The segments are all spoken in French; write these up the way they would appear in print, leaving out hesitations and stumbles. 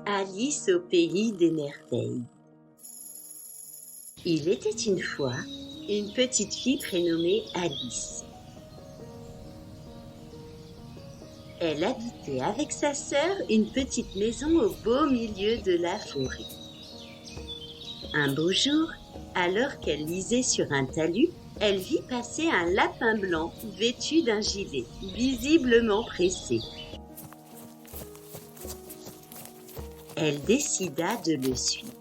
Alice au pays des merveilles. Il était une fois une petite fille prénommée Alice. Elle habitait avec sa sœur une petite maison au beau milieu de la forêt. Un beau jour, alors qu'elle lisait sur un talus, elle vit passer un lapin blanc vêtu d'un gilet, visiblement pressé. Elle décida de le suivre.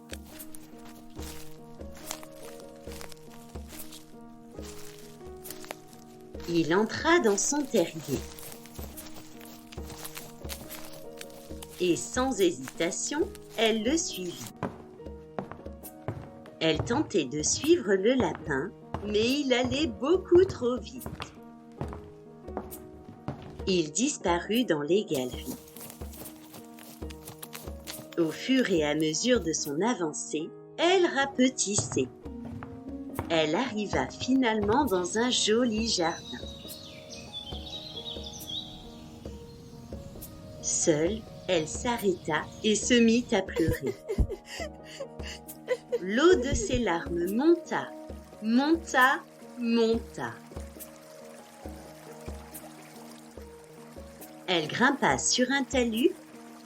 Il entra dans son terrier. Et sans hésitation, elle le suivit. Elle tentait de suivre le lapin, mais il allait beaucoup trop vite. Il disparut dans les galeries. Au fur et à mesure de son avancée, elle rapetissait. Elle arriva finalement dans un joli jardin. Seule, elle s'arrêta et se mit à pleurer. L'eau de ses larmes monta, monta, monta. Elle grimpa sur un talus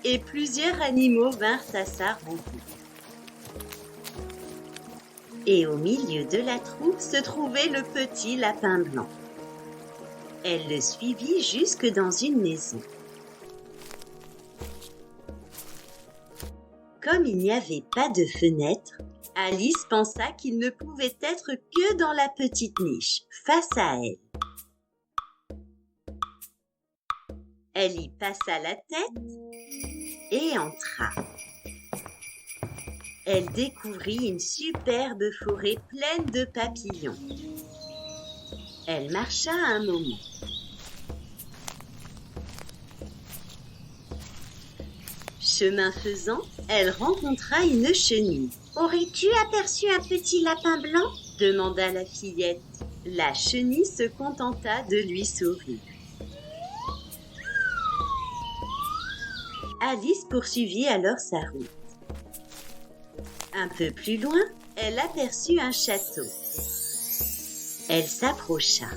et plusieurs animaux vinrent à sa rencontre. Et au milieu de la troupe se trouvait le petit lapin blanc. Elle le suivit jusque dans une maison. Comme il n'y avait pas de fenêtre, Alice pensa qu'il ne pouvait être que dans la petite niche, face à elle. Elle y passa la tête et entra. Elle découvrit une superbe forêt pleine de papillons. Elle marcha un moment. Chemin faisant, elle rencontra une chenille. « Aurais-tu aperçu un petit lapin blanc ?» demanda la fillette. La chenille se contenta de lui sourire. Alice poursuivit alors sa route. Un peu plus loin, elle aperçut un château. Elle s'approcha.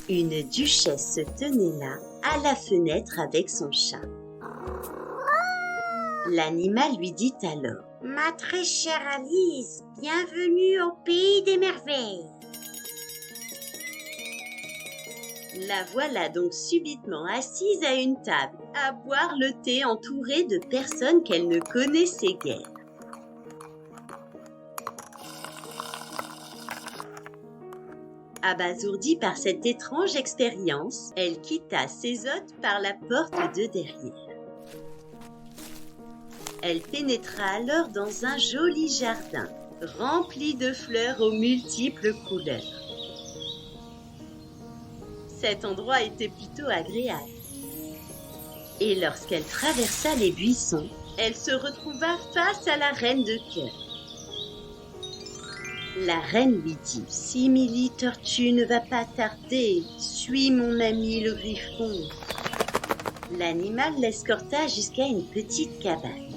Une duchesse se tenait là, à la fenêtre avec son chat. L'animal lui dit alors : « Ma très chère Alice, bienvenue au pays des merveilles. » La voilà donc subitement assise à une table, à boire le thé entourée de personnes qu'elle ne connaissait guère. Abasourdie par cette étrange expérience, elle quitta ses hôtes par la porte de derrière. Elle pénétra alors dans un joli jardin, rempli de fleurs aux multiples couleurs. Cet endroit était plutôt agréable. Et lorsqu'elle traversa les buissons, elle se retrouva face à la reine de cœur. La reine lui dit : « Simili Tortue ne va pas tarder, suis mon ami le griffon. » L'animal l'escorta jusqu'à une petite cabane.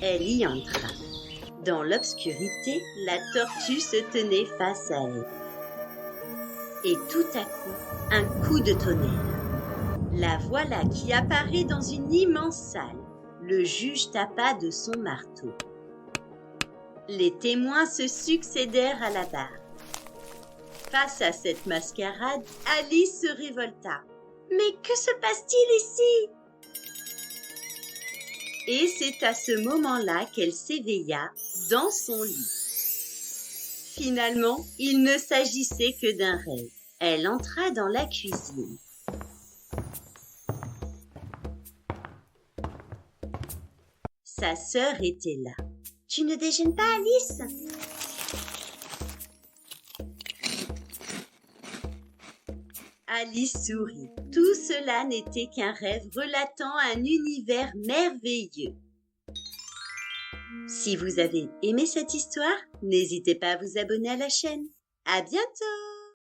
Elle y entra. Dans l'obscurité, la tortue se tenait face à elle. Et tout à coup, un coup de tonnerre. La voilà qui apparaît dans une immense salle. Le juge tapa de son marteau. Les témoins se succédèrent à la barre. Face à cette mascarade, Alice se révolta. « Mais que se passe-t-il ici ?» Et c'est à ce moment-là qu'elle s'éveilla dans son lit. Finalement, il ne s'agissait que d'un rêve. Elle entra dans la cuisine. Sa sœur était là. « Tu ne déjeunes pas, Alice ?» Alice sourit. Tout cela n'était qu'un rêve relatant un univers merveilleux. Si vous avez aimé cette histoire, n'hésitez pas à vous abonner à la chaîne. À bientôt!